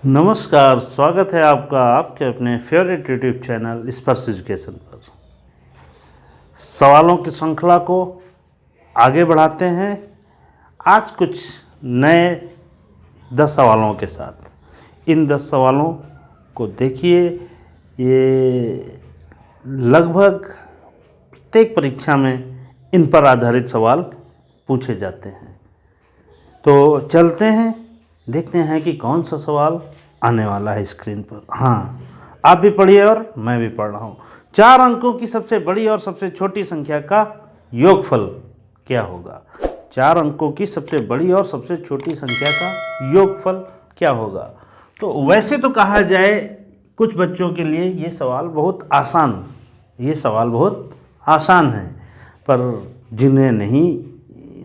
नमस्कार, स्वागत है आपका आपके अपने फेवरेट यूट्यूब चैनल स्पर्श एजुकेशन पर। सवालों की श्रृंखला को आगे बढ़ाते हैं आज कुछ नए 10 सवालों के साथ। इन 10 सवालों को देखिए, ये लगभग प्रत्येक परीक्षा में इन पर आधारित सवाल पूछे जाते हैं। तो चलते हैं, देखते हैं कि कौन सा सवाल आने वाला है स्क्रीन पर। हाँ, आप भी पढ़िए और मैं भी पढ़ रहा हूँ। 4 अंकों की सबसे बड़ी और सबसे छोटी संख्या का योगफल क्या होगा? 4 अंकों की सबसे बड़ी और सबसे छोटी संख्या का योगफल क्या होगा? तो वैसे तो कहा जाए कुछ बच्चों के लिए ये सवाल बहुत आसान है, पर जिन्हें नहीं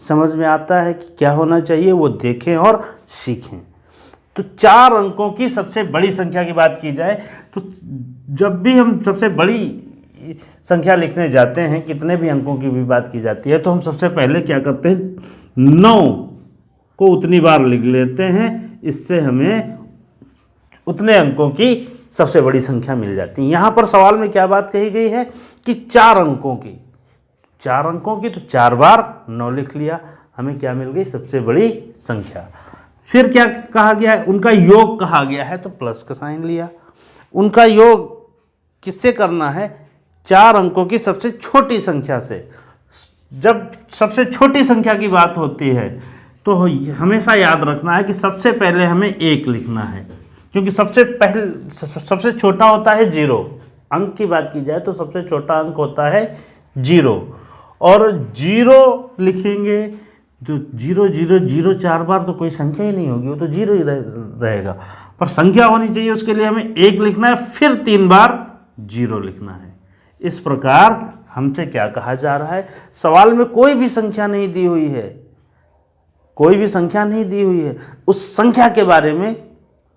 समझ में आता है कि क्या होना चाहिए वो देखें और सीखें। तो 4 अंकों की सबसे बड़ी संख्या की बात की जाए तो जब भी हम सबसे बड़ी संख्या लिखने जाते हैं, कितने भी अंकों की भी बात की जाती है, तो हम सबसे पहले क्या करते हैं, 9 को उतनी बार लिख लेते हैं। इससे हमें उतने अंकों की सबसे बड़ी संख्या मिल जाती है। यहाँ पर सवाल में क्या बात कही गई है कि 4 अंकों की तो 4 बार 9 लिख लिया, हमें क्या मिल गई, सबसे बड़ी संख्या। फिर क्या कहा गया है, उनका योग कहा गया है, तो प्लस का साइन लिया। उनका योग किससे करना है? 4 अंकों की सबसे छोटी संख्या से। जब सबसे छोटी संख्या की बात होती है तो हमेशा याद रखना है कि सबसे पहले हमें 1 लिखना है, क्योंकि सबसे छोटा होता है 0। अंक की बात की जाए तो सबसे छोटा अंक होता है 0, और 0 लिखेंगे तो 0 0 0 4 बार तो कोई संख्या ही नहीं होगी, वो तो 0 ही रहेगा। पर संख्या होनी चाहिए, उसके लिए हमें 1 लिखना है, फिर 3 बार 0 लिखना है। इस प्रकार हमसे क्या कहा जा रहा है, सवाल में कोई भी संख्या नहीं दी हुई है, उस संख्या के बारे में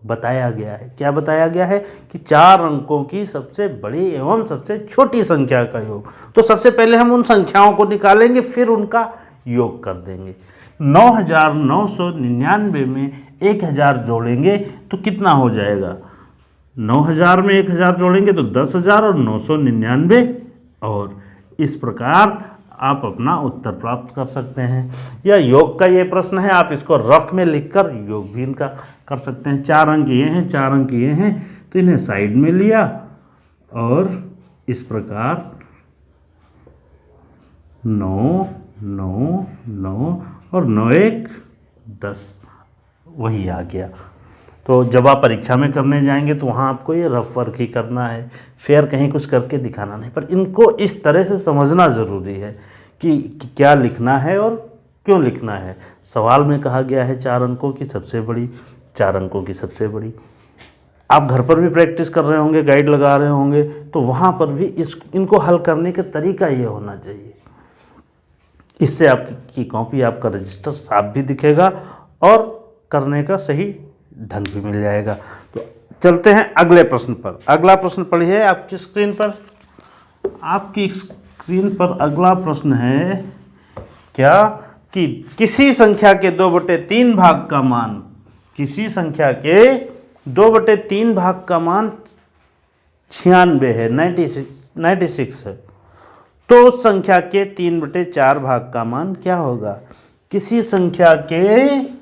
बताया गया है। क्या बताया गया है कि 4 अंकों की सबसे बड़ी एवं सबसे छोटी संख्या का योग। तो सबसे पहले हम उन संख्याओं को निकालेंगे, फिर उनका योग कर देंगे। 9999 में 1000 जोड़ेंगे तो कितना हो जाएगा? 9000 में 1000 जोड़ेंगे तो 10,000 और 999, और इस प्रकार आप अपना उत्तर प्राप्त कर सकते हैं। या योग का ये प्रश्न है, आप इसको रफ में लिखकर योग भी इनका कर सकते हैं। 4 अंक ये हैं, 4 अंक ये हैं, तो इन्हें साइड में लिया और इस प्रकार 9 9 9 और 9 1 10 वही आ गया। तो जब आप परीक्षा में करने जाएंगे तो वहाँ आपको ये रफ वर्क ही करना है, फेयर कहीं कुछ करके दिखाना नहीं। पर इनको इस तरह से समझना ज़रूरी है कि क्या लिखना है और क्यों लिखना है। सवाल में कहा गया है 4 अंकों की सबसे बड़ी, 4 अंकों की सबसे बड़ी। आप घर पर भी प्रैक्टिस कर रहे होंगे, गाइड लगा रहे होंगे, तो वहाँ पर भी इनको हल करने का तरीका ये होना चाहिए। इससे आपकी कॉपी, आपका रजिस्टर साफ भी दिखेगा और करने का सही ढंग भी मिल जाएगा। तो चलते हैं अगले प्रश्न पर। अगला प्रश्न पढ़िए आपकी स्क्रीन पर। आपकी स्क्रीन पर अगला प्रश्न है क्या कि किसी संख्या के 2/3 भाग का मान, किसी संख्या के 2/3 भाग का मान 96 है, 96 है, तो उस संख्या के 3/4 भाग का मान क्या होगा? किसी संख्या के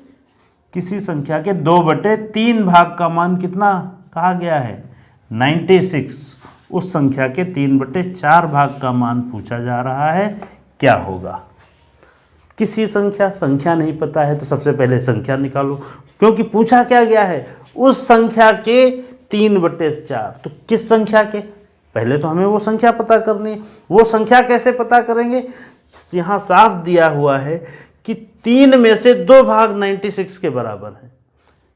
2/3 भाग का मान कितना कहा गया है? 96। उस संख्या के 3/4 भाग का मान पूछा जा रहा है, क्या होगा? किसी संख्या नहीं पता है तो सबसे पहले संख्या निकालो, क्योंकि पूछा क्या गया है, उस संख्या के 3/4। तो किस संख्या के? पहले तो हमें वो संख्या पता करनी है। वो संख्या कैसे पता करेंगे? यहाँ साफ दिया हुआ है कि 3 में से 2 भाग 96 के बराबर है,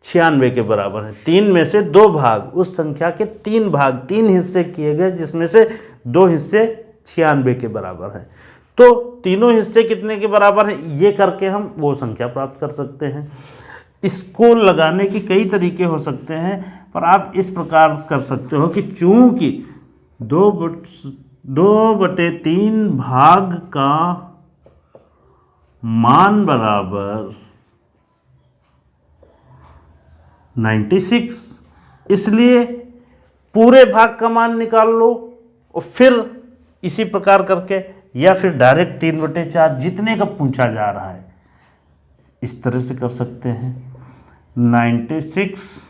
96 के बराबर है। 3 में से 2 भाग, उस संख्या के 3 भाग, 3 हिस्से किए गए, जिसमें से 2 हिस्से 96 के बराबर हैं। तो तीनों हिस्से कितने के बराबर हैं, ये करके हम वो संख्या प्राप्त कर सकते हैं। इसको लगाने के कई तरीके हो सकते हैं, पर आप इस प्रकार कर सकते हो कि चूंकि 2/3 भाग का मान बराबर 96 इसलिए पूरे भाग का मान निकाल लो और फिर इसी प्रकार करके, या फिर डायरेक्ट 3/4 जितने का पूछा जा रहा है इस तरह से कर सकते हैं। 96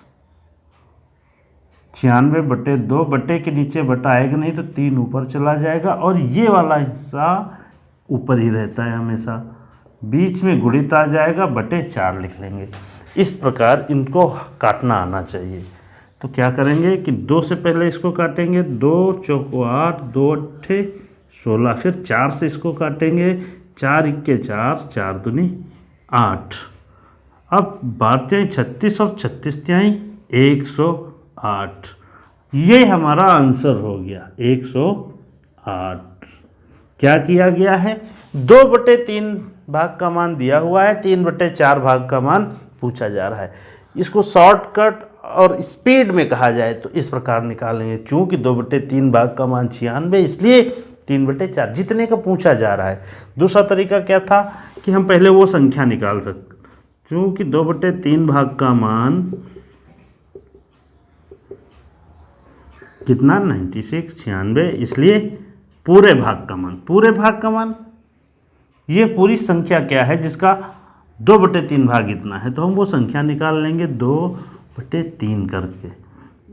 96/2, बटे के नीचे बटा आएगा नहीं तो 3 ऊपर चला जाएगा और ये वाला हिस्सा ऊपर ही रहता है हमेशा, बीच में गुणित आ जाएगा, बटे 4 लिख लेंगे। इस प्रकार इनको काटना आना चाहिए। तो क्या करेंगे कि 2 से पहले इसको काटेंगे, 2 चौको 8, 2 अट्ठे 16, फिर 4 से इसको काटेंगे, 4 इक्के 4, 4 दूनी 8। अब 12 36 और 36 108। ये हमारा आंसर हो गया 108। क्या किया गया है, 2/3 भाग का मान दिया हुआ है, 3/4 भाग का मान पूछा जा रहा है। इसको शॉर्टकट और स्पीड में कहा जाए तो इस प्रकार निकालेंगे। चूंकि 2/3 भाग का मान 96, इसलिए 3/4 जितने का पूछा जा रहा है। दूसरा तरीका क्या था कि हम पहले वो संख्या निकाल सकते, चूंकि 2/3 भाग का मान कितना 96 96, इसलिए पूरे भाग का मान ये पूरी संख्या क्या है जिसका 2/3 भाग इतना है, तो हम वो संख्या निकाल लेंगे 2/3 करके।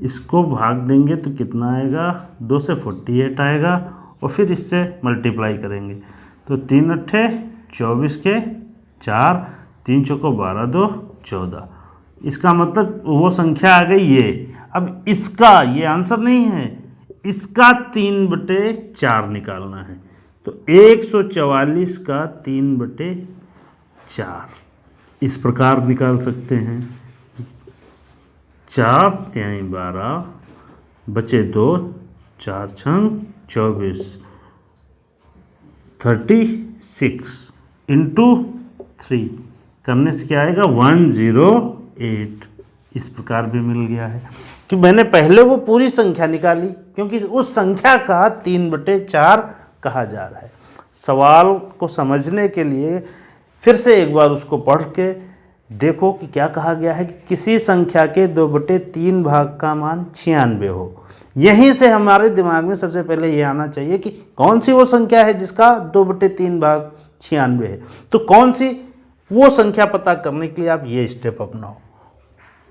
इसको भाग देंगे तो कितना आएगा, 2 से 48 आएगा और फिर इससे मल्टीप्लाई करेंगे तो 3 अट्ठे 24 के 4, 3 चौको 12, 2 14। इसका मतलब वो संख्या आ गई ये। अब इसका ये आंसर नहीं है, इसका 3/4 निकालना है। तो 144 का 3/4 इस प्रकार निकाल सकते हैं। 4 तिहाई 12 बचे 2, 4 छंग 24, 36 इंटू 3 करने से क्या आएगा 108। इस प्रकार भी मिल गया है कि मैंने पहले वो पूरी संख्या निकाली, क्योंकि उस संख्या का 3/4 कहा जा रहा है। सवाल को समझने के लिए फिर से एक बार उसको पढ़ के देखो कि क्या कहा गया है कि किसी संख्या के 2/3 भाग का मान 96 हो। यहीं से हमारे दिमाग में सबसे पहले ये आना चाहिए कि कौन सी वो संख्या है जिसका 2/3 भाग 96 है। तो कौन सी वो संख्या पता करने के लिए आप ये स्टेप अपनाओ।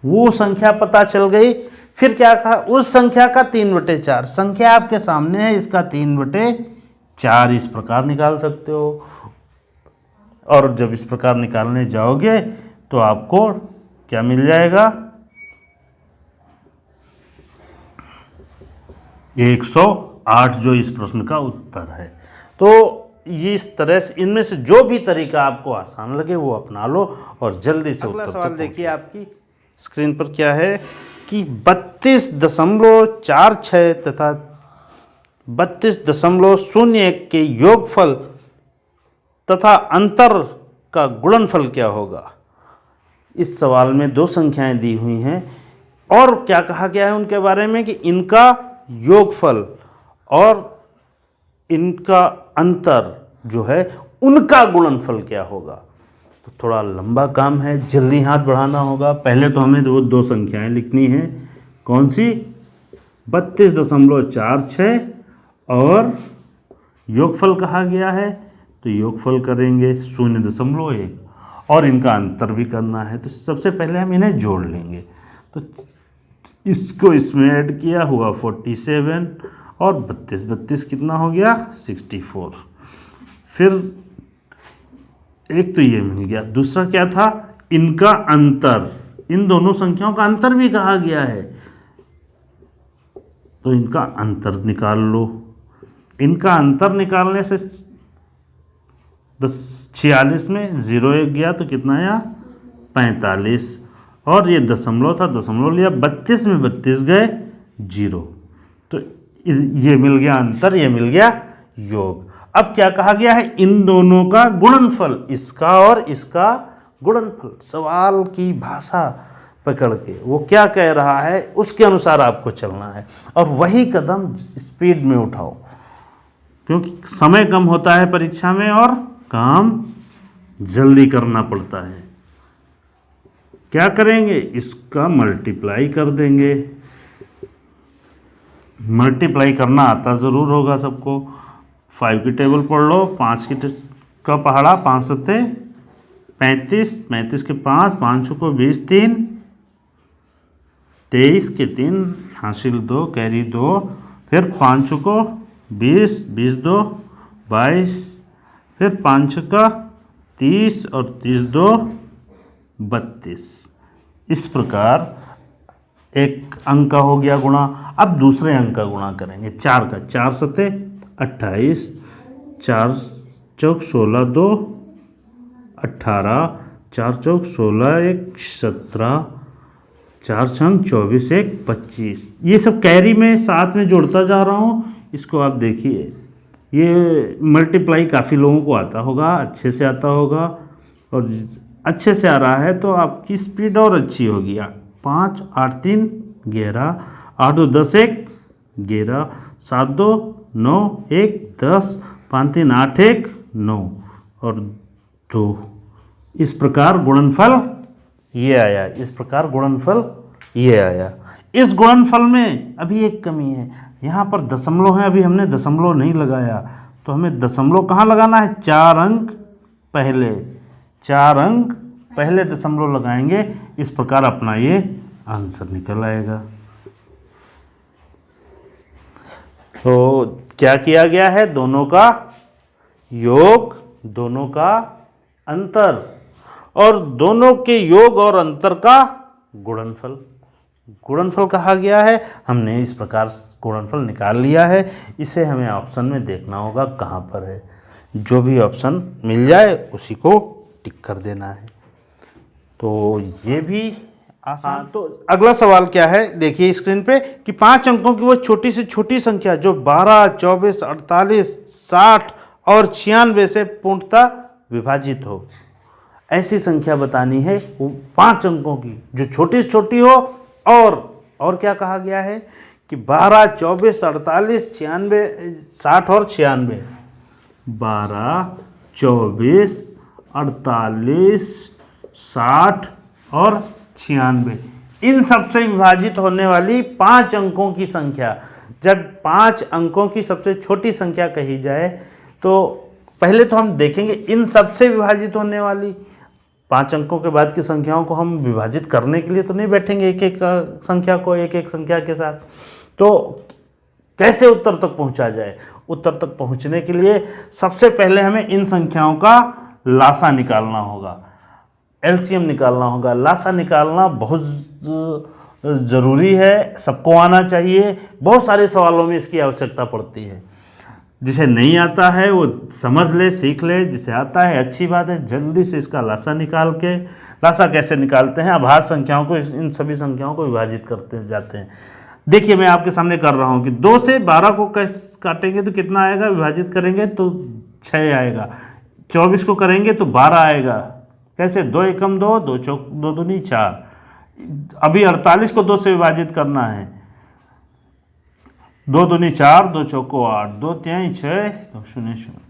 वो संख्या पता चल गई, फिर क्या कहा, उस संख्या का 3/4, संख्या आपके सामने है, इसका 3/4 इस प्रकार निकाल सकते हो। और जब इस प्रकार निकालने जाओगे तो आपको क्या मिल जाएगा, 108 जो इस प्रश्न का उत्तर है। तो ये इस तरह से इनमें से जो भी तरीका आपको आसान लगे वो अपना लो और जल्दी से उत्तर। अगला सवाल देखिए आपकी स्क्रीन पर क्या है कि 32.46 तथा 32.01 के योगफल तथा अंतर का गुणनफल क्या होगा। इस सवाल में 2 संख्याएं दी हुई हैं और क्या कहा गया है उनके बारे में कि इनका योगफल और इनका अंतर जो है उनका गुणनफल क्या होगा। तो थोड़ा लंबा काम है, जल्दी हाथ बढ़ाना होगा। पहले तो हमें वो 2 संख्याएं लिखनी हैं। कौन सी, 32.46 और योगफल कहा गया है तो योगफल करेंगे 0.1 और इनका अंतर भी करना है। तो सबसे पहले हम इन्हें जोड़ लेंगे। तो इसको इसमें ऐड किया हुआ 47 और 32 कितना हो गया 64। फिर एक तो ये मिल गया, दूसरा क्या था, इनका अंतर, इन दोनों संख्याओं का अंतर भी कहा गया है तो इनका अंतर निकाल लो। इनका अंतर निकालने से 46 में 0 1 गया तो कितना आया 45 और ये दशमलव था, दशमलव लिया, 32 में 32 गए 0। तो ये मिल गया अंतर, ये मिल गया योग। अब क्या कहा गया है, इन दोनों का गुणनफल, इसका और इसका गुणनफल। सवाल की भाषा पकड़ के वो क्या कह रहा है उसके अनुसार आपको चलना है और वही कदम स्पीड में उठाओ, क्योंकि समय कम होता है परीक्षा में और काम जल्दी करना पड़ता है। क्या करेंगे, इसका मल्टीप्लाई कर देंगे मल्टीप्लाई करना आता ज़रूर होगा सबको। 5 की टेबल पढ़ लो, 5 का पहाड़ा, 5 सत्ते 35, 35 के 5, 5 को 20, 3 23 के 3 हासिल 2 कैरी 2, फिर 5 को 20, 20 2 22, फिर 5 का 30 और 30 2 32। इस प्रकार एक अंक का हो गया गुणा। अब दूसरे अंक का गुणा करेंगे 4 का, 4 सत्ते 28, 4 चौक 16 2 18, 4 चौक 16 1 17, 4 छंग 24 1 25। ये सब कैरी में साथ में जोड़ता जा रहा हूँ। इसको आप देखिए, ये मल्टीप्लाई काफ़ी लोगों को आता होगा, अच्छे से आता होगा, और अच्छे से आ रहा है तो आपकी स्पीड और अच्छी होगी। 5 8 3 11, 8 2 10 1 11, 7 2 9 1 10, 5 3 8 1 9 और 2। इस प्रकार गुणनफल ये आया, इस प्रकार गुणनफल ये आया। इस गुणनफल में अभी एक कमी है, यहाँ पर दशमलव है, अभी हमने दशमलव नहीं लगाया, तो हमें दशमलव कहाँ लगाना है? 4 अंक पहले, 4 अंक पहले दशमलव लगाएंगे। इस प्रकार अपना ये आंसर निकल आएगा। तो क्या किया गया है? दोनों का योग, दोनों का अंतर, और दोनों के योग और अंतर का गुणनफल, गुणनफल कहा गया है। हमने इस प्रकार गुणनफल निकाल लिया है। इसे हमें ऑप्शन में देखना होगा कहाँ पर है। जो भी ऑप्शन मिल जाए उसी को टिक कर देना है। तो ये भी आसान। तो अगला सवाल क्या है, देखिए स्क्रीन पे, कि 5 अंकों की वो छोटी से छोटी संख्या जो 12, 24, 48, 60 और 96 से पूर्णतः विभाजित हो। ऐसी संख्या बतानी है, वो 5 अंकों की जो छोटी से छोटी हो, और क्या कहा गया है कि 12, 24, 48, 96, 60 और 96। 12, 24, 48, 60 और 96, इन सबसे विभाजित होने वाली 5 अंकों की संख्या। जब 5 अंकों की सबसे छोटी संख्या कही जाए तो पहले तो हम देखेंगे इन सबसे विभाजित होने वाली 5 अंकों के बाद की संख्याओं को हम विभाजित करने के लिए तो नहीं बैठेंगे एक एक संख्या को एक एक संख्या के साथ। तो कैसे उत्तर तक पहुंचा जाए? उत्तर तक पहुंचने के लिए सबसे पहले हमें इन संख्याओं का लासा निकालना होगा, एलसीएम निकालना होगा। लासा निकालना बहुत ज़रूरी है, सबको आना चाहिए। बहुत सारे सवालों में इसकी आवश्यकता पड़ती है। जिसे नहीं आता है वो समझ ले, सीख ले। जिसे आता है अच्छी बात है, जल्दी से इसका लासा निकाल के। लासा कैसे निकालते हैं? अभाज्य संख्याओं को, इन सभी संख्याओं को विभाजित करते जाते हैं। देखिए मैं आपके सामने कर रहा हूँ कि 2 से 12 को कैसे काटेंगे तो कितना आएगा, विभाजित करेंगे तो 6 आएगा। 24 को करेंगे तो 12 आएगा। कैसे? 2 एकम 2, 2 चौक 2 दूनी 4। अभी 48 को 2 से विभाजित करना है, 2 दूनी 4, 2 चौको 8, 2 तिहाई 6, 2 शून्य 0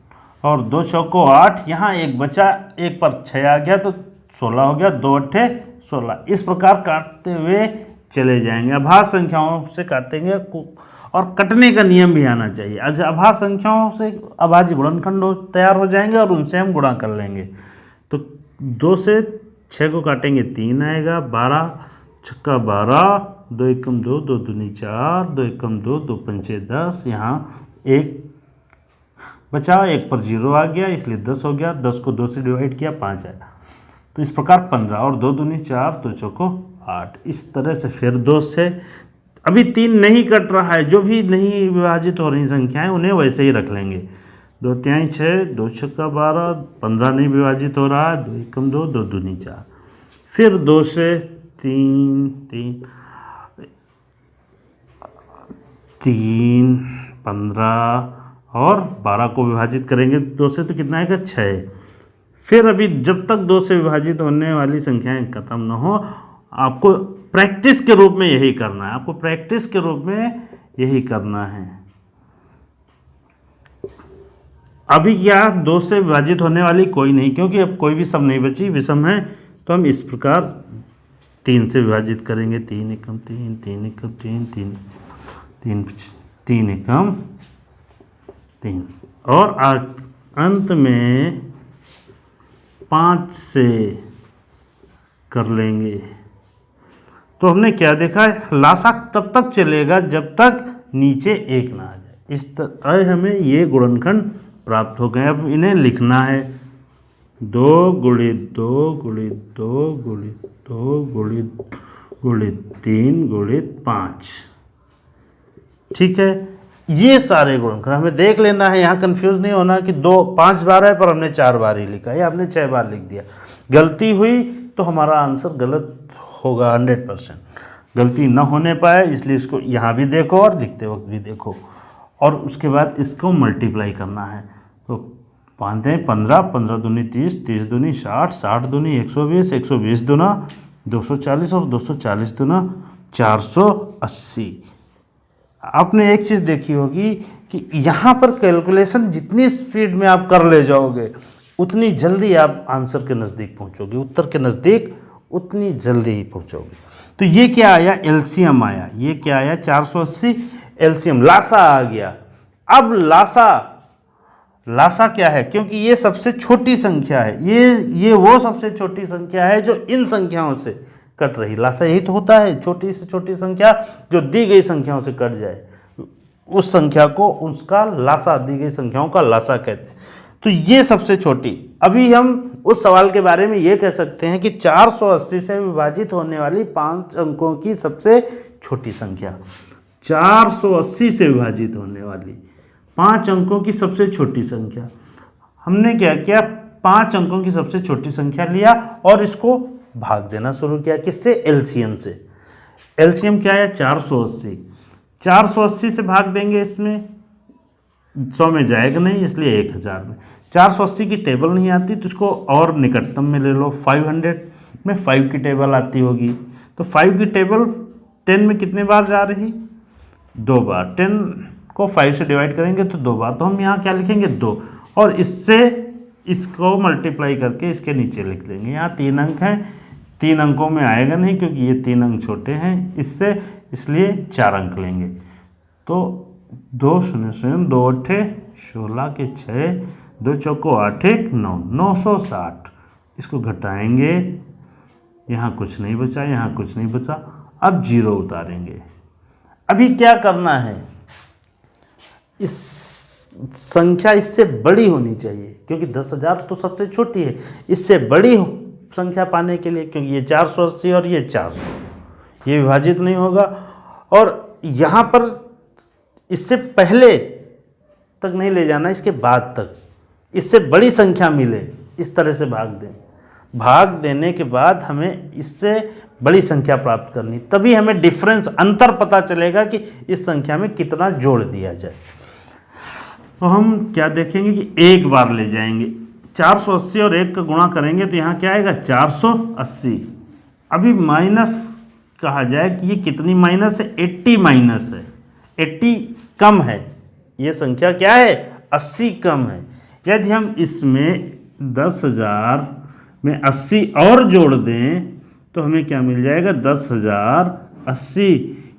और 2 चौको 8। यहाँ एक बचा, एक पर 6 आ गया तो 16 हो गया, 2 अट्ठे 16। इस प्रकार काटते हुए चले जाएंगे। अभाज्य संख्याओं से काटेंगे और कटने का नियम भी आना चाहिए। अभाज्य संख्याओं से अभाज्य गुणनखंड तैयार हो जाएंगे और उनसे हम गुणा कर लेंगे। तो 2 से 6 को काटेंगे 3 आएगा, 12 छक्का 12, 2 एकम 2, 2 दूनी 4, 2 एकम 2, 2 पंचे 10। यहाँ एक बचा, एक पर 0 आ गया इसलिए 10 हो गया। 10 को 2 से डिवाइड किया 5 आया। तो इस प्रकार 15 और 2 दूनी 4, 2 चौको 8। इस तरह से फिर 2 से अभी 3 नहीं कट रहा है, जो भी नहीं विभाजित हो रही संख्याएं उन्हें वैसे ही रख लेंगे। 2 तिहाई 6, 2 छक्का 12, 15 नहीं विभाजित हो रहा है, 2 एकम 2, 2 दूनी 4। फिर 2 से 3, 15 और 12 को विभाजित करेंगे 2 से तो कितना आएगा, 6। फिर अभी जब तक 2 से विभाजित होने वाली संख्याएं खत्म न हो, आपको प्रैक्टिस के रूप में यही करना है। आपको प्रैक्टिस के रूप में यही करना है। अभी क्या 2 से विभाजित होने वाली कोई नहीं, क्योंकि अब कोई भी सम नहीं बची, विषम है। तो हम इस प्रकार 3 से विभाजित करेंगे। 3 एकम 3, 3 एकम 3, 3 3 3 एकम 3 और अंत में 5 से कर लेंगे। तो हमने क्या देखा है, लासा तब तक चलेगा जब तक नीचे 1 ना आ जाए। इस तरह हमें ये गुणनखंड प्राप्त हो गए। अब इन्हें लिखना है 2 गुणित 2 गुणित 2 गुणित 2 गुणित 3 गुणित 5। ठीक है, ये सारे गुणनखंड हमें देख लेना है। यहाँ कंफ्यूज नहीं होना कि 5 बार है पर हमने 4 बार ही लिखा या हमने 6 बार लिख दिया। गलती हुई तो हमारा आंसर गलत होगा 100%। गलती न होने पाए इसलिए इसको यहाँ भी देखो और लिखते वक्त भी देखो, और उसके बाद इसको मल्टीप्लाई करना है। तो 5 हैं 15, 15 दूनी 30, 30 दूनी 60, 60 दूनी 120, 120 दूना 240 और 240 दूना 480। आपने एक चीज़ देखी होगी कि यहाँ पर कैलकुलेशन जितनी स्पीड में आप कर ले जाओगे उतनी जल्दी आप आंसर के नज़दीक पहुँचोगे, उत्तर के नज़दीक उतनी जल्दी ही पहुँचोगे। तो ये क्या आया, एलसीएम आया। ये क्या आया, 480 एलसीएम, लासा आ गया। अब लासा क्या है, क्योंकि ये सबसे छोटी संख्या है, ये वो सबसे छोटी संख्या है जो इन संख्याओं से कट रही। लासा यही तो होता है, छोटी से छोटी संख्या जो दी गई संख्याओं से कट जाए उस संख्या को उसका लासा, दी गई संख्याओं का लासा कहते हैं। तो ये सबसे छोटी। अभी हम उस सवाल के बारे में ये कह सकते हैं कि 480 से विभाजित होने वाली 5 अंकों की सबसे छोटी संख्या, 480 से विभाजित होने वाली 5 अंकों की सबसे छोटी संख्या। हमने क्या किया, 5 अंकों की सबसे छोटी संख्या लिया और इसको भाग देना शुरू किया। किससे, एलसीएम से। एलसीएम क्या है, 480। 480 से भाग देंगे, इसमें 100 में जाएगा नहीं इसलिए 1000 में। 480 की टेबल नहीं आती तो इसको और निकटतम में ले लो, 500 में 5 की टेबल आती होगी। तो 5 की टेबल 10 में कितने बार जा रही, 2 बार। 10 को 5 से डिवाइड करेंगे तो 2 बार, तो हम यहाँ क्या लिखेंगे, 2, और इससे इसको मल्टीप्लाई करके इसके नीचे लिख लेंगे। यहाँ 3 अंक हैं, 3 अंकों में आएगा नहीं क्योंकि ये 3 अंक छोटे हैं इससे, इसलिए 4 अंक लेंगे। तो 2 0 0 2 8 16 के 6, 2 चौको 8 1 9, 960। इसको घटाएंगे, यहाँ कुछ नहीं बचा, यहाँ कुछ नहीं बचा। अब 0 उतारेंगे। अभी क्या करना है, इस संख्या इससे बड़ी होनी चाहिए क्योंकि 10,000 तो सबसे छोटी है। इससे बड़ी संख्या पाने के लिए, क्योंकि ये 480 और ये 400, ये विभाजित नहीं होगा, और यहाँ पर इससे पहले तक नहीं ले जाना, इसके बाद तक इससे बड़ी संख्या मिले इस तरह से भाग दें। भाग देने के बाद हमें इससे बड़ी संख्या प्राप्त करनी, तभी हमें डिफरेंस, अंतर पता चलेगा कि इस संख्या में कितना जोड़ दिया जाए। तो हम क्या देखेंगे कि एक बार ले जाएंगे, 480 और 1 का गुणा करेंगे तो यहाँ क्या आएगा, 480। अभी माइनस कहा जाए कि ये कितनी माइनस है, 80 माइनस है, 80 कम है। ये संख्या क्या है, 80 कम है। यदि हम इसमें 10,000 में 80 और जोड़ दें तो हमें क्या मिल जाएगा, 10,080।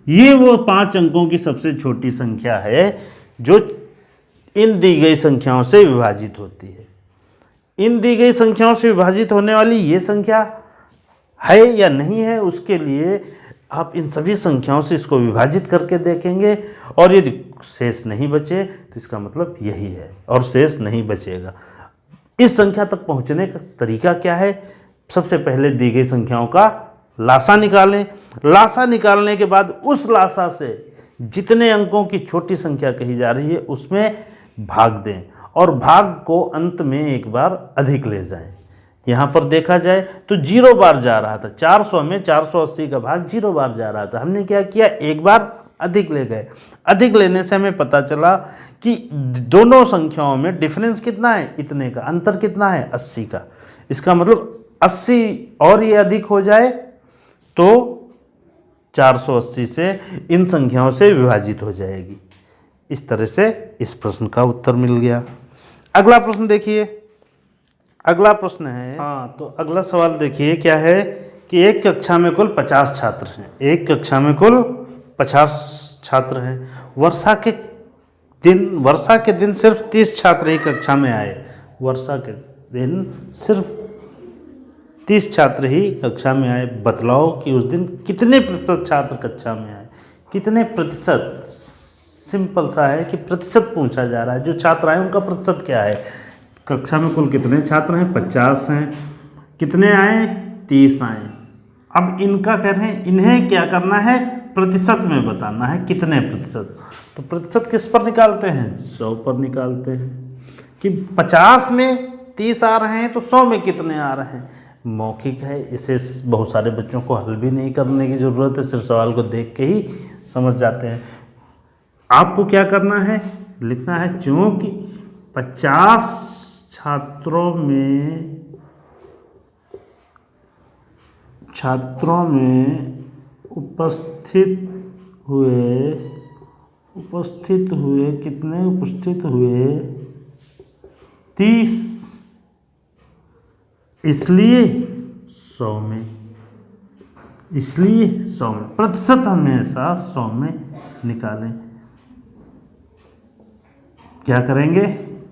ये वो 5 अंकों की सबसे छोटी संख्या है जो इन दी गई संख्याओं से विभाजित होती है। इन दी गई संख्याओं से विभाजित होने वाली ये संख्या है या नहीं है, उसके लिए आप इन सभी संख्याओं से इसको विभाजित करके देखेंगे, और यदि शेष नहीं बचे तो इसका मतलब यही है, और शेष नहीं बचेगा। इस संख्या तक पहुंचने का तरीका क्या है, सबसे पहले दी गई संख्याओं का लासा निकालें। लासा निकालने के बाद उस लासा से जितने अंकों की छोटी संख्या कही जा रही है उसमें भाग दें, और भाग को अंत में एक बार अधिक ले जाएं। यहाँ पर देखा जाए तो 0 बार जा रहा था, 400 में 480 का भाग 0 बार जा रहा था। हमने क्या किया, एक बार अधिक ले गए। अधिक लेने से हमें पता चला कि दोनों संख्याओं में डिफरेंस कितना है, इतने का अंतर कितना है, 80 का। इसका मतलब 80 और ये अधिक हो जाए तो 480 से इन संख्याओं से विभाजित हो जाएगी। इस तरह से इस प्रश्न का उत्तर मिल गया। अगला प्रश्न देखिए, अगला प्रश्न है, तो अगला सवाल देखिए क्या है कि एक कक्षा में कुल 50 छात्र हैं। एक कक्षा में कुल 50 छात्र हैं वर्षा के दिन सिर्फ 30 छात्र ही कक्षा में आए। वर्षा के दिन सिर्फ 30 छात्र ही कक्षा में आए। बतलाओ कि उस दिन कितने प्रतिशत छात्र कक्षा में आए। कितने प्रतिशत, सिंपल सा है कि प्रतिशत पूछा जा रहा है। जो छात्र आए उनका प्रतिशत क्या है। कक्षा में कुल कितने छात्र हैं, 50 हैं। कितने आए, 30 आए। अब इनका कह रहे हैं, इन्हें क्या करना है, प्रतिशत में बताना है कितने प्रतिशत। तो प्रतिशत किस पर निकालते हैं, 100 पर निकालते हैं कि 50 में 30 आ रहे हैं तो 100 में कितने आ रहे हैं। मौखिक है, इसे बहुत सारे बच्चों को हल भी नहीं करने की ज़रूरत है, सिर्फ सवाल को देख के ही समझ जाते हैं। आपको क्या करना है, लिखना है चूँकि 50 छात्रों में उपस्थित हुए कितने उपस्थित हुए, 30, इसलिए 100 में, प्रतिशत हमेशा 100 में निकालें। क्या करेंगे,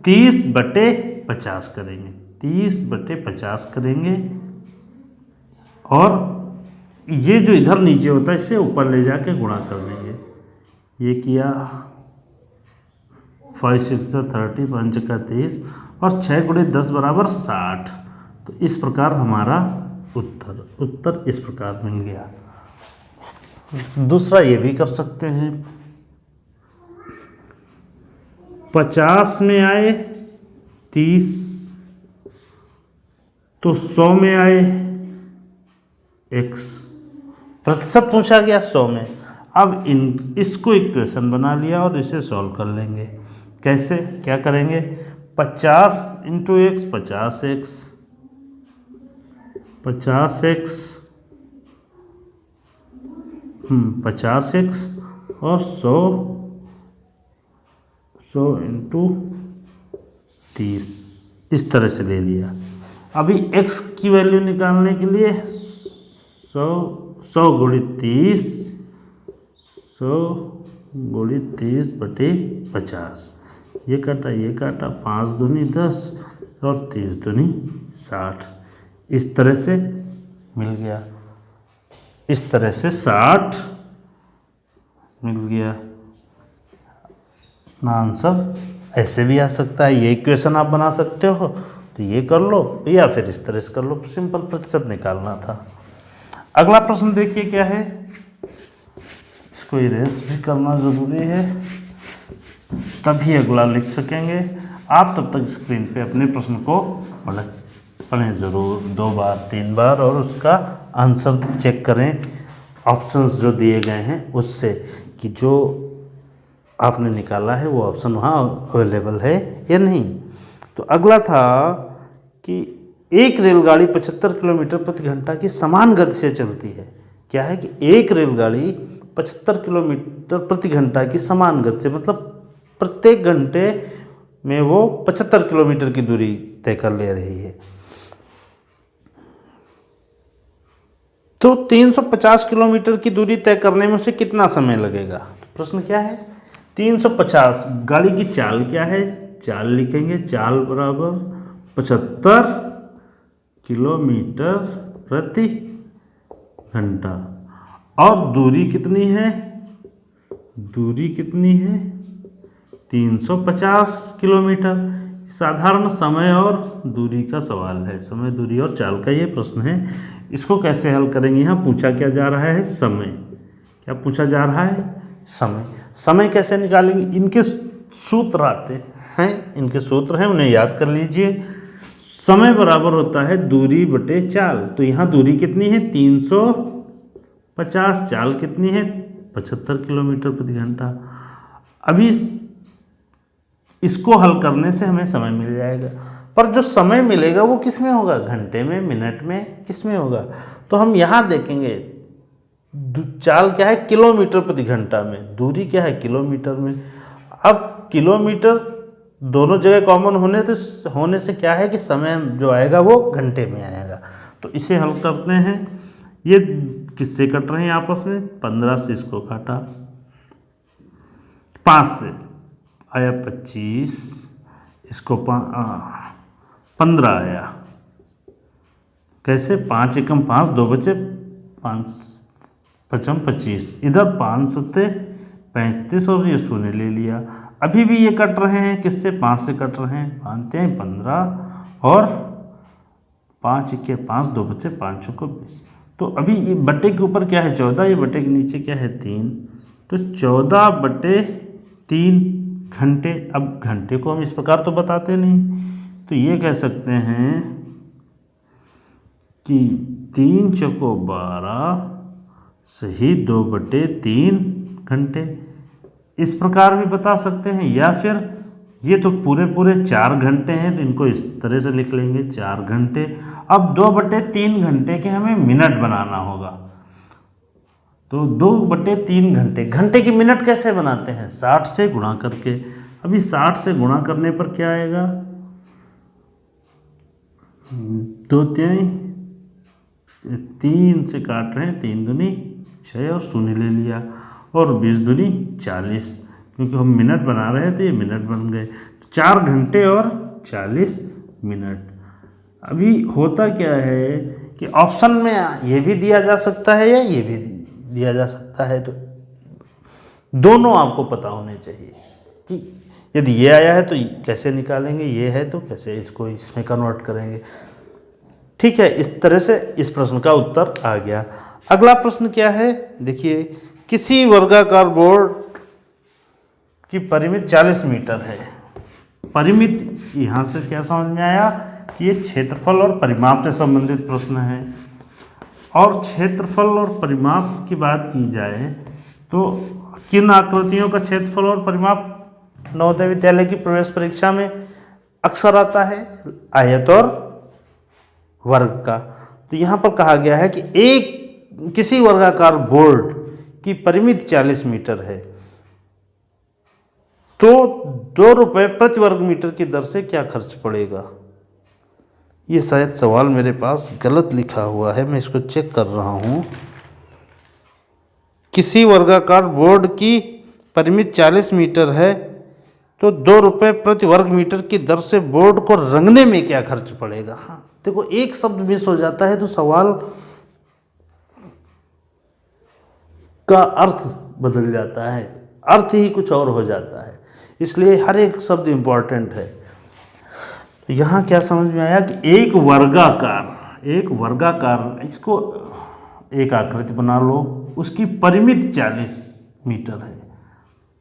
30/50 करेंगे, 30/50 करेंगे। और ये जो इधर नीचे होता है इसे ऊपर ले जाके गुणा कर देंगे। ये किया 5 6 30, 5 का 30 और 6 × 10 = 60। तो इस प्रकार हमारा उत्तर इस प्रकार मिल गया। दूसरा ये भी कर सकते हैं, 50 में आए 30 तो 100 में आए x, प्रतिशत पूछा गया 100 में। अब इसको इक्वेशन बना लिया और इसे सॉल्व कर लेंगे। कैसे, क्या करेंगे, 50 × x 50x, 50x 50x और 100 × 30, इस तरह से ले लिया। अभी x की वैल्यू निकालने के लिए 100 × 30, 100 × 30/50, ये काटा 5 दूनी 10 और 30 दूनी 60, इस तरह से मिल गया। इस तरह से 60 मिल गया। ना आंसर ऐसे भी आ सकता है, ये इक्वेशन आप बना सकते हो तो ये कर लो या फिर इस तरह से कर लो, सिंपल प्रतिशत निकालना था। अगला प्रश्न देखिए क्या है, इसको इरेज भी करना ज़रूरी है तभी अगला लिख सकेंगे। आप तब तक स्क्रीन पे अपने प्रश्न को पढ़ें ज़रूर 2 बार 3 बार और उसका आंसर चेक करें ऑप्शंस जो दिए गए हैं उससे, कि जो आपने निकाला है वो ऑप्शन वहाँ अवेलेबल है या नहीं। तो अगला था कि एक रेलगाड़ी 75 किलोमीटर प्रति घंटा की समान गति से चलती है। क्या है कि एक रेलगाड़ी 75 किलोमीटर प्रति घंटा की समान गति से, मतलब प्रत्येक घंटे में वो 75 किलोमीटर की दूरी तय कर ले रही है। तो 350 किलोमीटर की दूरी तय करने में उसे कितना समय लगेगा। प्रश्न क्या है, 350, गाड़ी की चाल क्या है, चाल लिखेंगे, चाल बराबर 75 किलोमीटर प्रति घंटा। और दूरी कितनी है, दूरी कितनी है 350 किलोमीटर। साधारण समय और दूरी का सवाल है, समय दूरी और चाल का ये प्रश्न है। इसको कैसे हल करेंगे, यहाँ पूछा क्या जा रहा है, समय। क्या पूछा जा रहा है, समय। समय कैसे निकालेंगे, इनके सूत्र आते हैं, इनके सूत्र हैं, उन्हें याद कर लीजिए। समय बराबर होता है दूरी बटे चाल। तो यहाँ दूरी कितनी है 350, चाल कितनी है 75 किलोमीटर प्रति घंटा। अभी इसको हल करने से हमें समय मिल जाएगा, पर जो समय मिलेगा वो किस में होगा, घंटे में, मिनट में, किस में होगा। तो हम यहाँ देखेंगे चाल क्या है किलोमीटर प्रति घंटा में, दूरी क्या है किलोमीटर में। अब किलोमीटर दोनों जगह कॉमन होने से क्या है कि समय जो आएगा वो घंटे में आएगा। तो इसे हल करते हैं। ये किससे कट रहे हैं आपस में, 15 से इसको काटा, 5 से आया 25, इसको 15 आया। कैसे? 5 एकम 5, 2 बचे 5 पचम 25, इधर 5 सत्ते 35 और ये शून्य ले लिया। अभी भी ये कट रहे हैं, किससे? 5 से कट रहे हैं। मानते हैं 15 और 5 इक्के 5, 2 बचे 5 चौको 20। तो अभी ये बट्टे के ऊपर क्या है? 14, ये बट्टे के नीचे क्या है? 3। तो 14/3 घंटे। अब घंटे को हम इस प्रकार तो बताते नहीं, तो ये कह सकते हैं कि 3 चौको 12 सही 2/3 घंटे। इस प्रकार भी बता सकते हैं, या फिर ये तो पूरे 4 घंटे हैं, तो इनको इस तरह से लिख लेंगे 4 घंटे। अब 2/3 घंटे के हमें मिनट बनाना होगा, तो 2/3 घंटे। घंटे की मिनट कैसे बनाते हैं? 60 से गुणा करके। अभी 60 से गुणा करने पर क्या आएगा? 2 3 से काट रहे हैं, 3 दूनी 6 और शून्य ले लिया, और 20 दूनी 40, क्योंकि हम मिनट बना रहे हैं तो ये मिनट बन गए। 4 घंटे और 40 मिनट। अभी होता क्या है कि ऑप्शन में ये भी दिया जा सकता है या ये भी दिया जा सकता है, तो दोनों आपको पता होने चाहिए कि यदि ये आया है तो कैसे निकालेंगे, ये है तो कैसे इसको इसमें कन्वर्ट करेंगे। ठीक है, इस तरह से इस प्रश्न का उत्तर आ गया। अगला प्रश्न क्या है? देखिए, किसी वर्गाकार बोर्ड की परिमित 40 मीटर है। परिमित, यहाँ से क्या समझ में आया कि ये क्षेत्रफल और परिमाप से संबंधित प्रश्न है। और क्षेत्रफल और परिमाप की बात की जाए तो किन आकृतियों का क्षेत्रफल और परिमाप नवोदय विद्यालय की प्रवेश परीक्षा में अक्सर आता है? आयत और वर्ग का। तो यहाँ पर कहा गया है कि किसी वर्गाकार बोर्ड की परिमित 40 मीटर है, तो 2 रुपये प्रति वर्ग मीटर की दर से क्या खर्च पड़ेगा? ये शायद सवाल मेरे पास गलत लिखा हुआ है, मैं इसको चेक कर रहा हूँ। किसी वर्गाकार बोर्ड की परिमित 40 मीटर है, तो 2 रुपये प्रति वर्ग मीटर की दर से बोर्ड को रंगने में क्या खर्च पड़ेगा? हाँ देखो, एक शब्द मिस हो जाता है तो सवाल का अर्थ बदल जाता है, अर्थ ही कुछ और हो जाता है, इसलिए हर एक शब्द इम्पॉर्टेंट है। तो यहाँ क्या समझ में आया कि एक वर्गाकार, इसको एक आकृति बना लो, उसकी परिमित 40 मीटर है।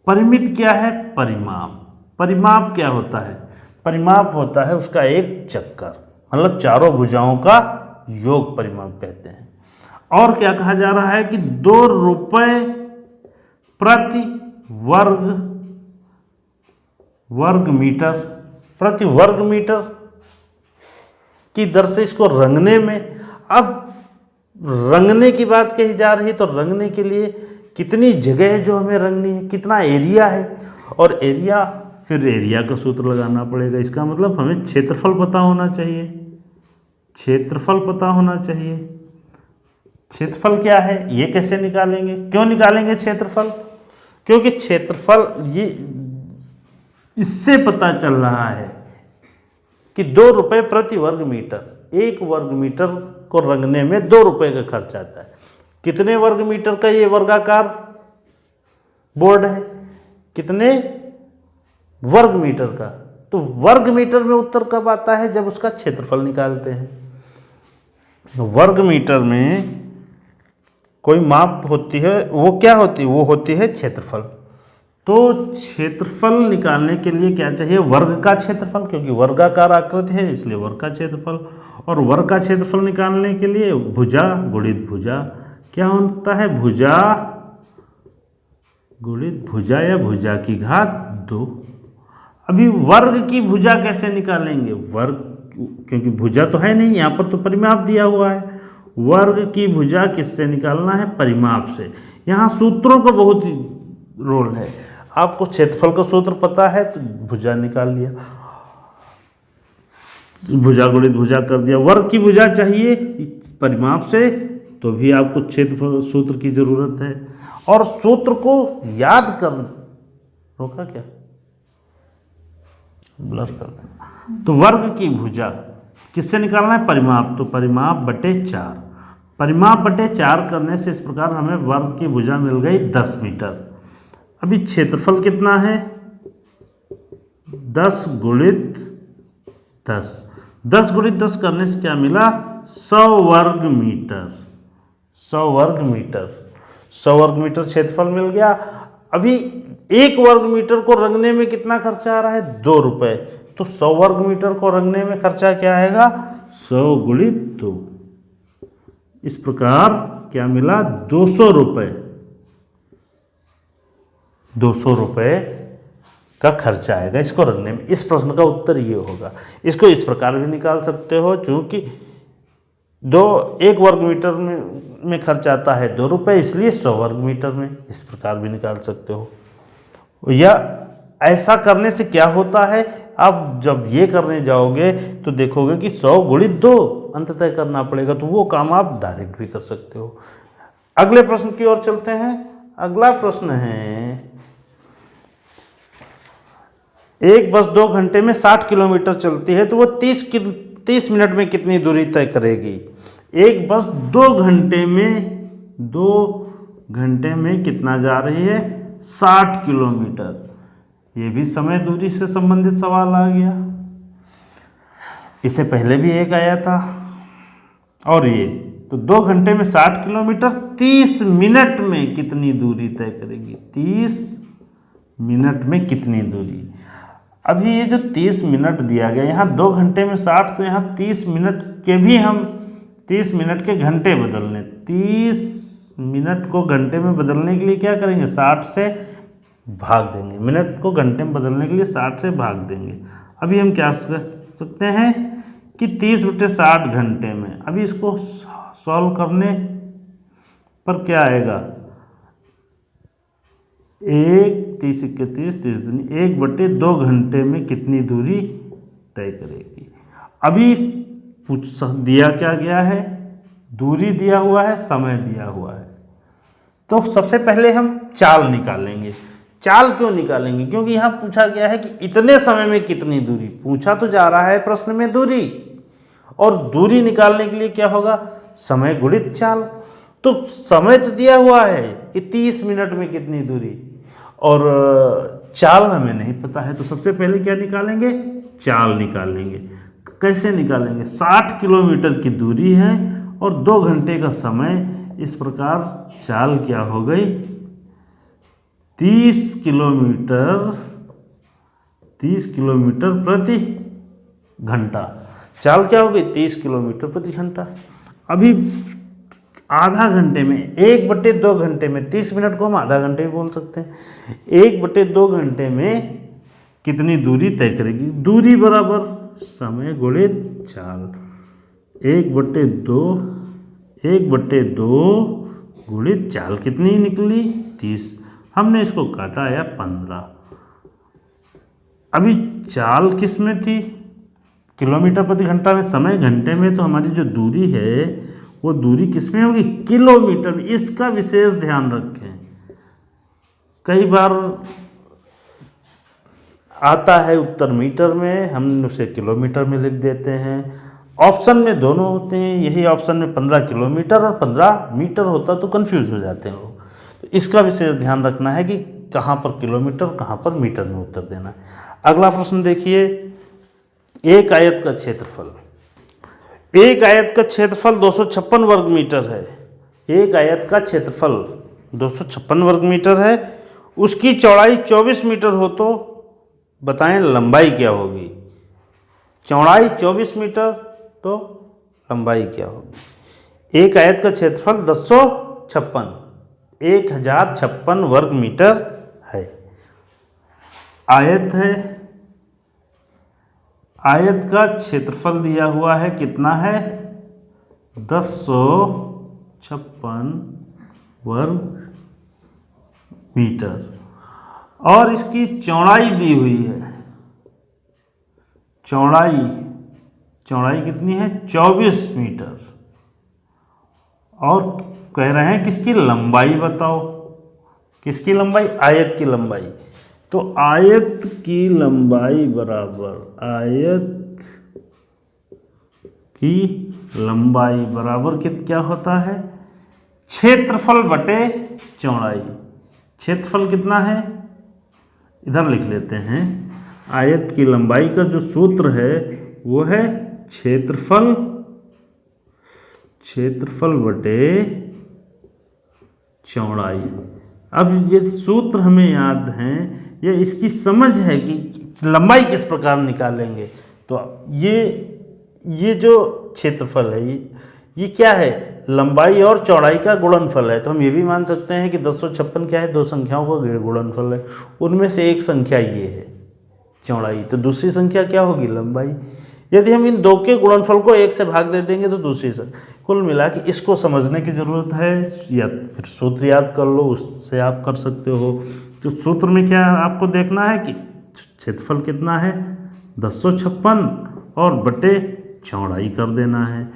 परिमित क्या है? परिमाप। परिमाप क्या होता है? परिमाप होता है उसका एक चक्कर, मतलब चारों भुजाओं का योग परिमाप कहते हैं। और क्या कहा जा रहा है कि 2 रुपये प्रति वर्ग मीटर की दर से इसको रंगने में। अब रंगने की बात कही जा रही है, तो रंगने के लिए कितनी जगह है जो हमें रंगनी है, कितना एरिया है, और एरिया, फिर एरिया का सूत्र लगाना पड़ेगा। इसका मतलब हमें क्षेत्रफल पता होना चाहिए। क्षेत्रफल पता होना चाहिए। क्षेत्रफल क्या है, ये कैसे निकालेंगे? क्यों निकालेंगे क्षेत्रफल? क्योंकि क्षेत्रफल ये इससे पता चल रहा है कि 2 रुपये प्रति वर्ग मीटर, 1 वर्ग मीटर को रंगने में 2 रुपये का खर्च आता है। कितने वर्ग मीटर का ये वर्गाकार बोर्ड है? कितने वर्ग मीटर का? तो वर्ग मीटर में उत्तर कब आता है? जब उसका क्षेत्रफल निकालते हैं। वर्ग मीटर में कोई माप होती है, वो क्या होती है? वो होती है क्षेत्रफल। तो क्षेत्रफल निकालने के लिए क्या चाहिए? वर्ग का क्षेत्रफल, क्योंकि वर्गाकार आकृति है इसलिए वर्ग का क्षेत्रफल। और वर्ग का क्षेत्रफल निकालने के लिए भुजा गुणित भुजा क्या होता है? भुजा गुणित भुजा या भुजा की घात 2। अभी वर्ग की भुजा कैसे निकालेंगे? वर्ग, क्योंकि भुजा तो है नहीं, यहाँ पर तो परिमाप दिया हुआ है। वर्ग की भुजा किससे निकालना है? परिमाप से। यहाँ सूत्रों का बहुत रोल है। आपको क्षेत्रफल का सूत्र पता है तो भुजा निकाल लिया, भुजा गुणित भुजा कर दिया। वर्ग की भुजा चाहिए परिमाप से, तो भी आपको क्षेत्रफल सूत्र की जरूरत है। और सूत्र को याद रोका क्या, ब्लर कर देना। तो वर्ग की भुजा किससे निकालना है, परिमाप, तो परिमाप बटे 4, परिमाप बटे 4 करने से इस प्रकार हमें वर्ग की भुजा मिल गई 10 मीटर। अभी क्षेत्रफल कितना है, 10 गुणित 10, 10 गुणित 10 करने से क्या मिला, 100 वर्ग मीटर, 100 वर्ग मीटर, 100 वर्ग मीटर क्षेत्रफल मिल गया। अभी 1 वर्ग मीटर को रंगने में कितना खर्चा आ रहा है, 2 रुपये, तो 100 वर्ग मीटर को रंगने में खर्चा क्या आएगा, 100 गुणित 2, इस प्रकार क्या मिला, 200 रुपये, 200 रुपये का खर्चा आएगा इसको रंगने में। इस प्रश्न का उत्तर ये होगा। इसको इस प्रकार भी निकाल सकते हो, चूंकि 1 वर्ग मीटर में खर्च आता है 2 रुपये, इसलिए 100 वर्ग मीटर में, इस प्रकार भी निकाल सकते हो। या ऐसा करने से क्या होता है, आप जब ये करने जाओगे तो देखोगे कि 100 गुणित 2 अंततः करना पड़ेगा, तो वो काम आप डायरेक्ट भी कर सकते हो। अगले प्रश्न की ओर चलते हैं। अगला प्रश्न है, एक बस 2 घंटे में 60 किलोमीटर चलती है, तो वो 30 मिनट में कितनी दूरी तय करेगी। एक बस 2 घंटे में कितना जा रही है, 60 किलोमीटर। ये भी समय दूरी से संबंधित सवाल आ गया, इससे पहले भी एक आया था। और ये तो 2 घंटे में 60 किलोमीटर 30 मिनट में कितनी दूरी तय करेगी, 30 मिनट में कितनी दूरी। अभी ये जो 30 मिनट दिया गया, यहाँ 2 घंटे में 60, तो यहाँ 30 मिनट के भी हम 30 मिनट के घंटे बदलने, 30 मिनट को घंटे में बदलने के लिए क्या करेंगे, 60 से भाग देंगे, मिनट को घंटे में बदलने के लिए 60 से भाग देंगे। अभी हम क्या कर सकते हैं कि 30 बटे 60 घंटे में, अभी इसको सॉल्व करने पर क्या आएगा, 30 31 30 दूनी 1 बटे 2 घंटे में कितनी दूरी तय करेगी। अभी दिया क्या गया है, दूरी दिया हुआ है, समय दिया हुआ है। तो सबसे पहले हम चाल निकालेंगे। चाल क्यों निकालेंगे, क्योंकि यहाँ पूछा गया है कि इतने समय में कितनी दूरी, पूछा तो जा रहा है प्रश्न में दूरी, और दूरी निकालने के लिए क्या होगा, समय गुणित चाल। तो समय तो दिया हुआ है कि 30 मिनट में कितनी दूरी, और चाल हमें नहीं पता है, तो सबसे पहले क्या निकालेंगे, चाल निकालेंगे। कैसे निकालेंगे, 60 किलोमीटर की दूरी है और 2 घंटे का समय, इस प्रकार चाल क्या हो गई, 30 किलोमीटर प्रति घंटा। चाल क्या हो गई, 30 किलोमीटर प्रति घंटा। अभी आधा घंटे में 1 बटे 2 घंटे में, 30 मिनट को हम आधा घंटे भी बोल सकते हैं, 1 बटे 2 घंटे में कितनी दूरी तय करेगी। दूरी बराबर समय गुणित चाल, 1 बटे 2 गुणित चाल कितनी निकली, 30। हमने इसको काटा आया 15। अभी चाल किस में थी, किलोमीटर प्रति घंटा में, समय घंटे में, तो हमारी जो दूरी है वो दूरी किस में होगी, किलोमीटर में। इसका विशेष ध्यान रखें, कई बार आता है उत्तर मीटर में, हम उसे किलोमीटर में लिख देते हैं। ऑप्शन में दोनों होते हैं, यही ऑप्शन में 15 किलोमीटर और 15 मीटर होता तो कंफ्यूज हो जाते हैं लोग। तो इसका विशेष ध्यान रखना है कि कहाँ पर किलोमीटर कहाँ पर मीटर में उत्तर देना है। अगला प्रश्न देखिए, एक आयत का क्षेत्रफल, एक आयत का क्षेत्रफल 256 वर्ग मीटर है। एक आयत का क्षेत्रफल 256 वर्ग मीटर है, उसकी चौड़ाई 24 मीटर हो, तो बताएं लंबाई क्या होगी। चौड़ाई 24 मीटर, तो लंबाई क्या होगी। एक आयत का क्षेत्रफल 1056 वर्ग मीटर है। आयत है, आयत का क्षेत्रफल दिया हुआ है, कितना है, 1056 वर्ग मीटर, और इसकी चौड़ाई दी हुई है, चौड़ाई कितनी है, 24 मीटर, और कह रहे हैं किसकी लंबाई बताओ, किसकी लंबाई, आयत की लंबाई। तो आयत की लंबाई बराबर आयत की लंबाई बराबर क्या होता है, क्षेत्रफल बटे चौड़ाई। क्षेत्रफल कितना है, इधर लिख लेते हैं। आयत की लंबाई का जो सूत्र है वो है क्षेत्रफल बटे चौड़ाई। अब ये सूत्र हमें याद है, ये इसकी समझ है कि लंबाई किस प्रकार निकालेंगे। तो ये जो क्षेत्रफल है ये क्या है, लंबाई और चौड़ाई का गुणनफल है। तो हम ये भी मान सकते हैं कि 1056 क्या है, दो संख्याओं का गुणनफल है। उनमें से एक संख्या ये है चौड़ाई, तो दूसरी संख्या क्या होगी, लंबाई। यदि हम इन दो के गुणनफल को एक से भाग दे देंगे तो दूसरी संख्या। कुल मिला के इसको समझने की ज़रूरत है, या फिर सूत्र याद कर लो, उससे आप कर सकते हो। तो सूत्र में क्या आपको देखना है कि क्षेत्रफल कितना है 1056 और बटे चौड़ाई कर देना है,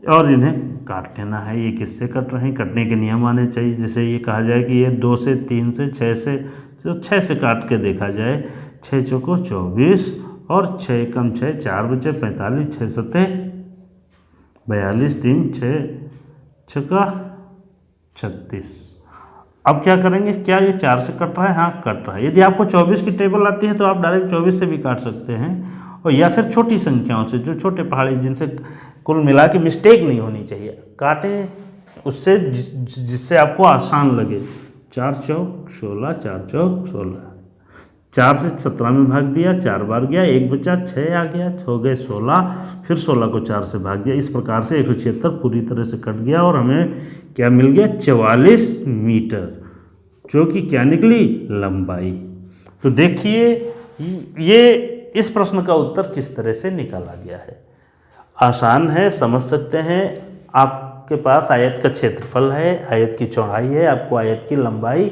और इन्हें काट लेना है। ये किससे कट रहे हैं, कटने के नियम आने चाहिए। जैसे ये कहा जाए कि ये 2 से 3 से 6 से, तो 6 से काट के देखा जाए, 6 चौको 24 और 6 कम 6 4 बचे 45, 6 सत्ते 42, 3 6 छक्का 36। अब क्या करेंगे, क्या ये 4 से कट रहा है, हाँ कट रहा है। यदि आपको 24 की टेबल आती है तो आप डायरेक्ट 24 से भी काट सकते हैं, और या फिर छोटी संख्याओं से, जो छोटे पहाड़ी जिनसे कुल मिला के मिस्टेक नहीं होनी चाहिए, काटें उससे जिससे आपको आसान लगे। 4 चौक 16, 4 चौक 16, 4 से 17 में भाग दिया, 4 बार गया, 1 बचा, 6 आ गया, हो गए 16, फिर 16 को 4 से भाग दिया। इस प्रकार से 176 पूरी तरह से कट गया, और हमें क्या मिल गया, 44 मीटर, जो कि क्या निकली, लंबाई। तो देखिए ये इस प्रश्न का उत्तर किस तरह से निकाला गया है। आसान है, समझ सकते हैं। आपके पास आयत का क्षेत्रफल है, आयत की चौड़ाई है, आपको आयत की लंबाई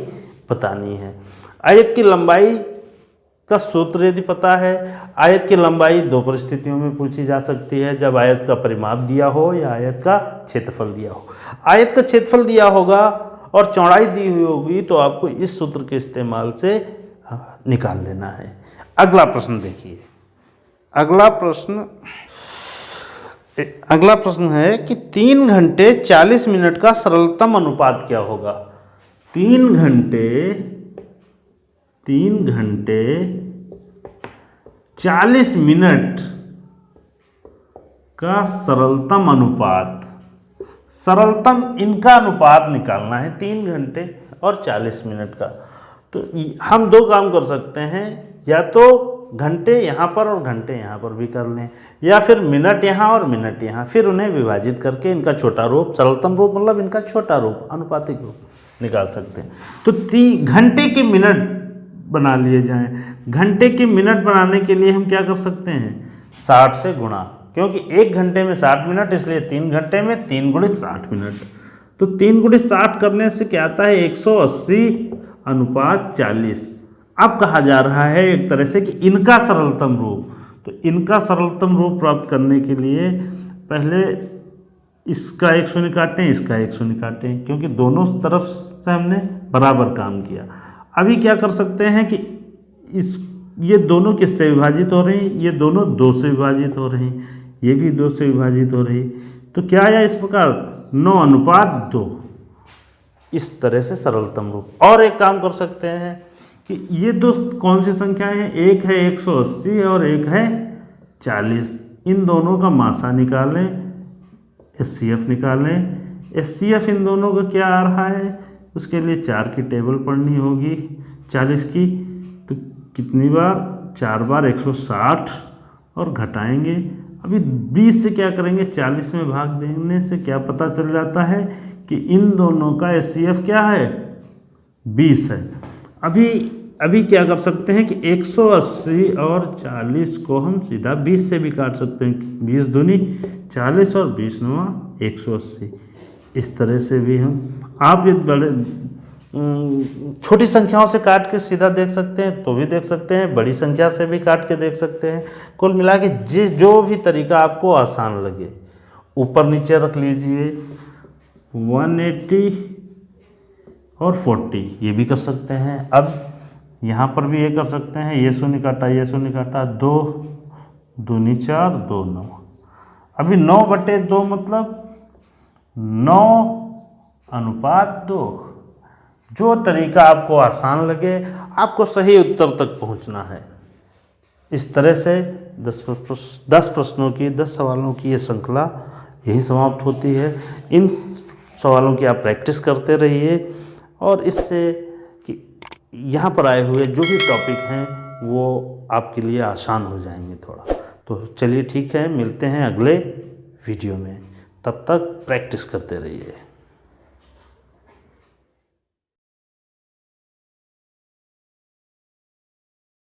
बतानी है। आयत की लंबाई का सूत्र यदि पता है, आयत की लंबाई दो परिस्थितियों में पूछी जा सकती है, जब आयत का परिमाप दिया हो या आयत का क्षेत्रफल दिया हो। आयत का क्षेत्रफल दिया होगा और चौड़ाई दी हुई होगी तो आपको इस सूत्र के इस्तेमाल से निकाल लेना है। अगला प्रश्न देखिए। अगला प्रश्न है कि 3 घंटे 40 मिनट का सरलतम अनुपात क्या होगा। 3 घंटे 40 मिनट का सरलतम अनुपात, सरलतम इनका अनुपात निकालना है, 3 घंटे और 40 मिनट का। तो हम दो काम कर सकते हैं, या तो घंटे यहाँ पर और घंटे यहाँ पर भी कर लें, या फिर मिनट यहाँ और मिनट यहाँ, फिर उन्हें विभाजित करके इनका छोटा रूप, सरलतम रूप मतलब इनका छोटा रूप, अनुपातिक रूप निकाल सकते हैं। तो घंटे के मिनट बना लिए जाएं। घंटे के मिनट बनाने के लिए हम क्या कर सकते हैं, 60 से गुणा, क्योंकि 1 घंटे में 60 मिनट, इसलिए 3 घंटे में 3 गुणित 60 मिनट। तो 3 गुणित 60 करने से क्या आता है, 180 अनुपात 40। अब कहा जा रहा है एक तरह से कि इनका सरलतम रूप। तो इनका सरलतम रूप प्राप्त करने के लिए पहले इसका 1 शून्य काटें, इसका 1 शून्य काटें, क्योंकि दोनों तरफ से हमने बराबर काम किया। अभी क्या कर सकते हैं कि ये दोनों किससे विभाजित हो रहे हैं, ये दोनों 2 से विभाजित हो रहे हैं, ये भी 2 से विभाजित हो रही। तो क्या आया इस प्रकार, 9 अनुपात 2, इस तरह से सरलतम रूप। और एक काम कर सकते हैं कि ये दो कौन सी संख्याएं हैं, एक है 180 और एक है 40। इन दोनों का मासा निकालें, HCF निकालें। HCF इन दोनों का क्या आ रहा है, उसके लिए 4 की टेबल पढ़नी होगी, 40 की। तो कितनी बार, 4 बार 160, और घटाएंगे। अभी 20 से क्या करेंगे, 40 में भाग देने से क्या पता चल जाता है कि इन दोनों का HCF क्या है, 20 है। अभी क्या कर सकते हैं कि 180 और 40 को हम सीधा 20 से भी काट सकते हैं। 20 दूनी 40 और 20 नवा 180। इस तरह से भी आप ये बड़े छोटी संख्याओं से काट के सीधा देख सकते हैं तो भी देख सकते हैं, बड़ी संख्या से भी काट के देख सकते हैं। कुल मिला के जो भी तरीका आपको आसान लगे, ऊपर नीचे रख लीजिए। 180 और 40 ये भी कर सकते हैं। अब यहाँ पर भी ये कर सकते हैं, ये शून्य काटा ये शून्य काटा, 2 दूनी 4 2 9। अभी 9/2 मतलब 9:2। जो तरीका आपको आसान लगे, आपको सही उत्तर तक पहुंचना है। इस तरह से 10 प्रश्नों की 10 सवालों की ये श्रृंखला यही समाप्त होती है। इन सवालों की आप प्रैक्टिस करते रहिए और इससे कि यहाँ पर आए हुए जो भी टॉपिक हैं वो आपके लिए आसान हो जाएंगे थोड़ा। तो चलिए ठीक है, मिलते हैं अगले वीडियो में। तब तक प्रैक्टिस करते रहिए।